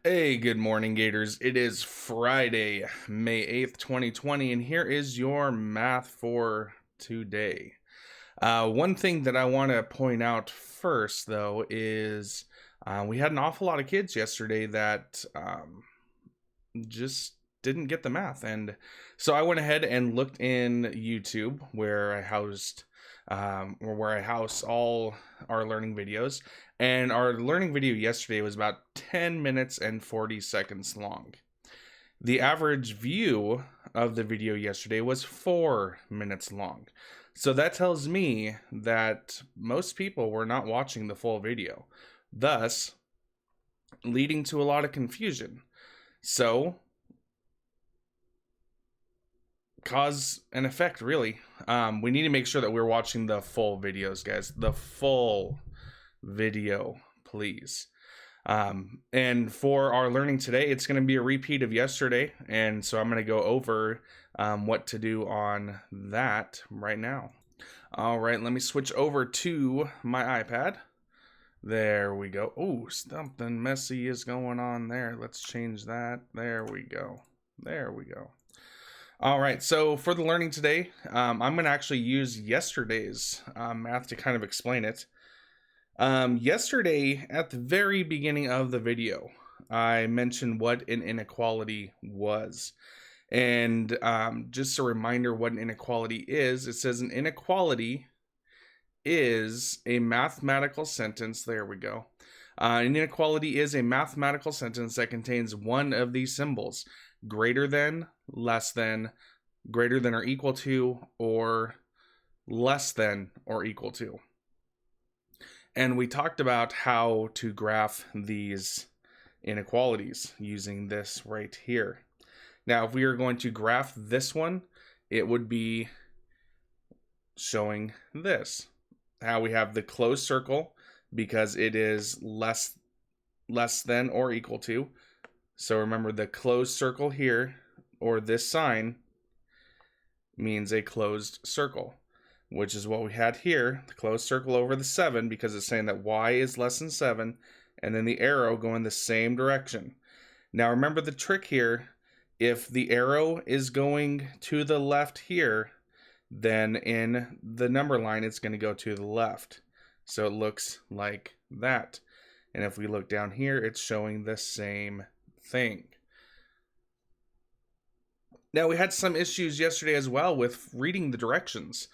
Hey, good morning, Gators. It is Friday, May 8th, 2020, and here is your math for today. One thing that I want to point out first, though, is we had an awful lot of kids yesterday that just didn't get the math. And so I went ahead and looked in YouTube where I housed or where I house all our learning videos. And our learning video yesterday was about 10 minutes and 40 seconds long. The average view of the video yesterday was 4 minutes long. So that tells me that most people were not watching the full video, thus leading to a lot of confusion. So cause and effect, really. We need to make sure that we're watching the full videos, guys. The full video, please. And for our learning today, it's going to be a repeat of yesterday. And so I'm going to go over what to do on that right now. All right, let me switch over to my iPad. There we go. Oh, something messy is going on there. Let's change that. There we go. There we go. All right, so for the learning today, I'm going to actually use yesterday's math to kind of explain it. Yesterday, at the very beginning of the video, I mentioned what an inequality was. And just a reminder what an inequality is, it says an inequality is a mathematical sentence. There we go. An inequality is a mathematical sentence that contains one of these symbols: greater than, less than, greater than or equal to, or less than or equal to. And we talked about how to graph these inequalities using this right here. Now, if we are going to graph this one, it would be showing this. How we have the closed circle because it is less than or equal to. So remember, the closed circle here, or this sign, means a closed circle, which is what we had here, the closed circle over the 7, because it's saying that y is less than 7, and then the arrow going the same direction. Now remember the trick here: if the arrow is going to the left here, then in the number line it's going to go to the left. So it looks like that. And if we look down here, it's showing the same thing. Now, we had some issues yesterday as well with reading the directions.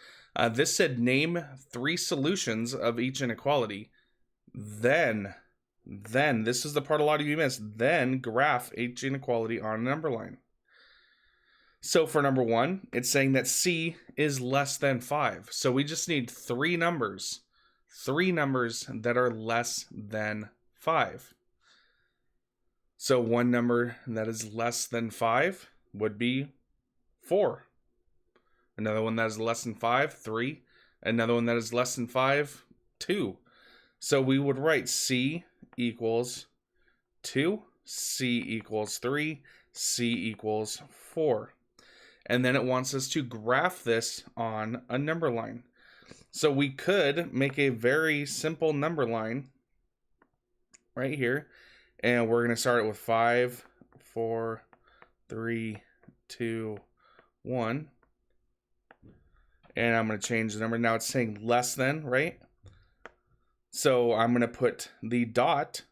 This said name 3 solutions of each inequality. Then, this is the part a lot of you missed, then graph each inequality on a number line. So for number 1, it's saying that C is less than 5. So we just need 3 numbers that are less than 5. So one number that is less than 5 would be 4. Another one that is less than 5, 3. Another one that is less than 5, 2. So we would write C equals 2, C equals 3, C equals 4. And then it wants us to graph this on a number line. So we could make a very simple number line right here. And we're going to start it with 5, 4, 3, 2, 1. And I'm going to change the number. Now it's saying less than, right? So I'm going to put the dot,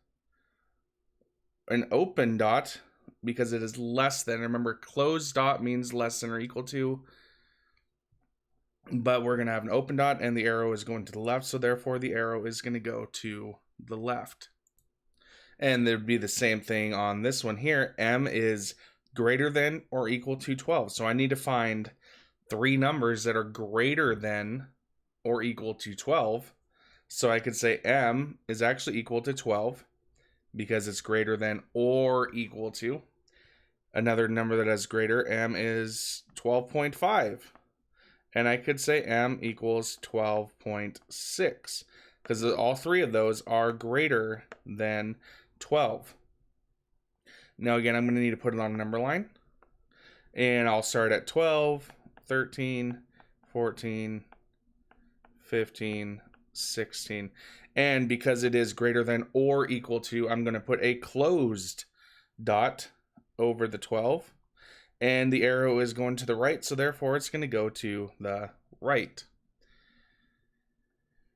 an open dot, because it is less than. Remember, closed dot means less than or equal to. But we're going to have an open dot, and the arrow is going to the left. So therefore, the arrow is going to go to the left. And there'd be the same thing on this one here. M is greater than or equal to 12. So I need to find 3 numbers that are greater than or equal to 12. So I could say M is actually equal to 12 because it's greater than or equal to. Another number that has greater, M is 12.5. And I could say M equals 12.6 because all 3 of those are greater than 12. Now again, I'm going to need to put it on a number line. And I'll start at 12, 13, 14, 15, 16. And because it is greater than or equal to, I'm going to put a closed dot over the 12. And the arrow is going to the right, so therefore it's going to go to the right.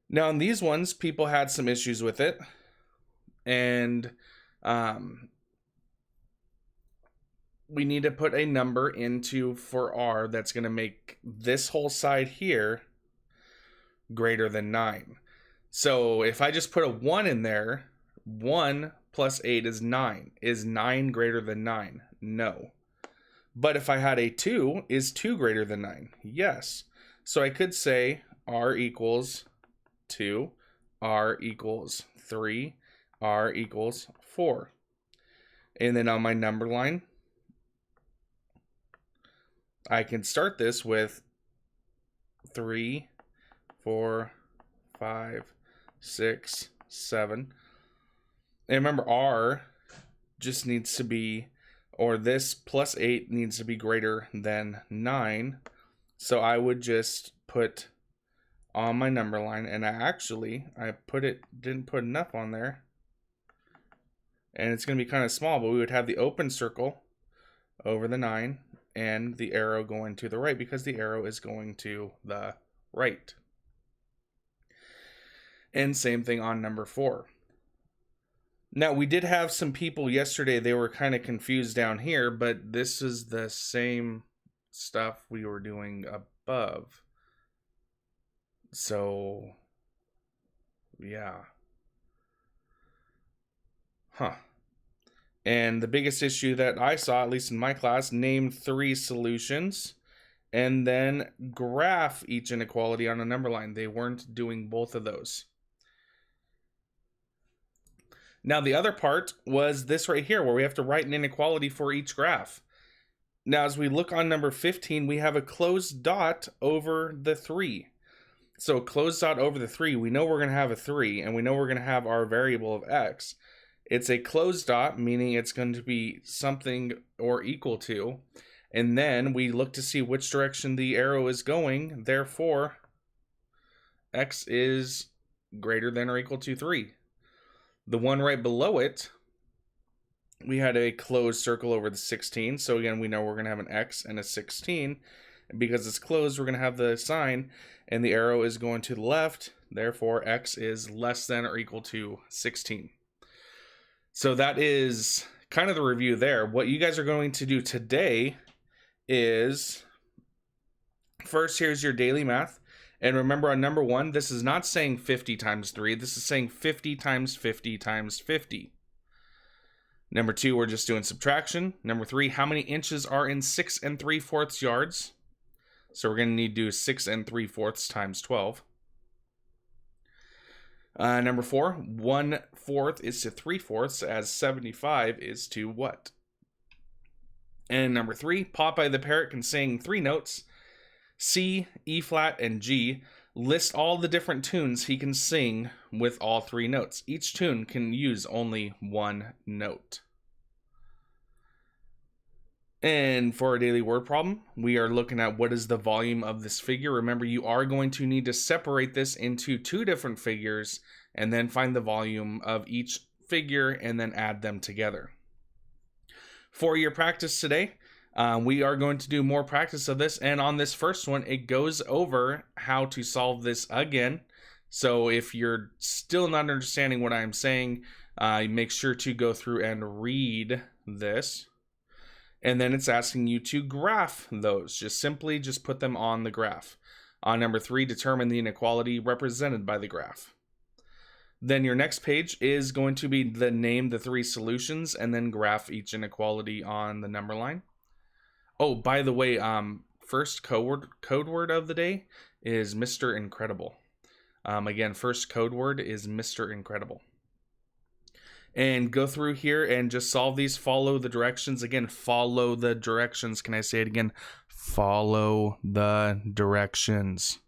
Now, in these ones, people had some issues with it. And we need to put a number into for R that's going to make this whole side here greater than 9. So if I just put a 1 in there, 1 plus 8 is 9. Is 9 greater than 9? No. But if I had a 2, is 2 greater than 9? Yes. So I could say R equals 2, R equals 3, R equals 4. And then on my number line, I can start this with 3, 4, 5, 6, 7. And remember, R just needs to be, or this plus 8 needs to be greater than 9. So I would just put on my number line, and didn't put enough on there. And it's going to be kind of small, but we would have the open circle over the 9 and the arrow going to the right because the arrow is going to the right. And same thing on number 4. Now, we did have some people yesterday, they were kind of confused down here, but this is the same stuff we were doing above. So, yeah. And the biggest issue that I saw, at least in my class, name 3 solutions and then graph each inequality on a number line. They weren't doing both of those. Now, the other part was this right here, where we have to write an inequality for each graph. Now, as we look on number 15, we have a closed dot over the 3. So closed dot over the 3, we know we're going to have a 3, and we know we're going to have our variable of x. It's a closed dot, meaning it's going to be something or equal to. And then we look to see which direction the arrow is going. Therefore, x is greater than or equal to 3. The one right below it, we had a closed circle over the 16. So again, we know we're going to have an x and a 16. And because it's closed, we're going to have the sign, and the arrow is going to the left. Therefore, x is less than or equal to 16. So that is kind of the review there. What you guys are going to do today is, first, here's your daily math. And remember, on number 1, this is not saying 50 times 3. This is saying 50 times 50 times 50. Number 2, we're just doing subtraction. Number 3, how many inches are in 6 3/4 yards? So we're going to need to do 6 3/4 times 12. Number 4, 1/4 is to 3/4, as 75 is to what? And number 3, Popeye the Parrot can sing 3 notes, C, E flat, and G. List all the different tunes he can sing with all 3 notes. Each tune can use only 1 note. And for our daily word problem, we are looking at what is the volume of this figure. Remember, you are going to need to separate this into 2 different figures and then find the volume of each figure and then add them together. For your practice today, we are going to do more practice of this, and on this first one, it goes over how to solve this again. So if you're still not understanding what I'm saying, make sure to go through and read this. And then it's asking you to graph those. Simply put them on the graph. On number 3, determine the inequality represented by the graph. Then your next page is going to be name the 3 solutions and then graph each inequality on the number line. Oh, by the way, first code word of the day is Mr. Incredible. Again, first code word is Mr. Incredible. And go through here and just solve these. Follow the directions. Again, follow the directions. Can I say it again? Follow the directions.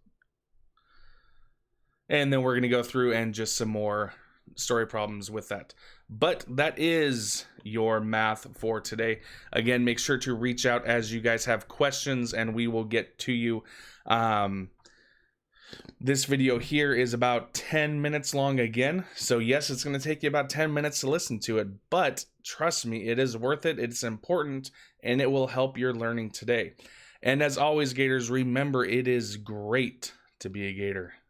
And then we're going to go through and just some more story problems with that. But that is your math for today. Again, make sure to reach out as you guys have questions and we will get to you. This video here is about 10 minutes long again, so yes, it's going to take you about 10 minutes to listen to it, but trust me, it is worth it, it's important, and it will help your learning today. And as always, Gators, remember, it is great to be a Gator.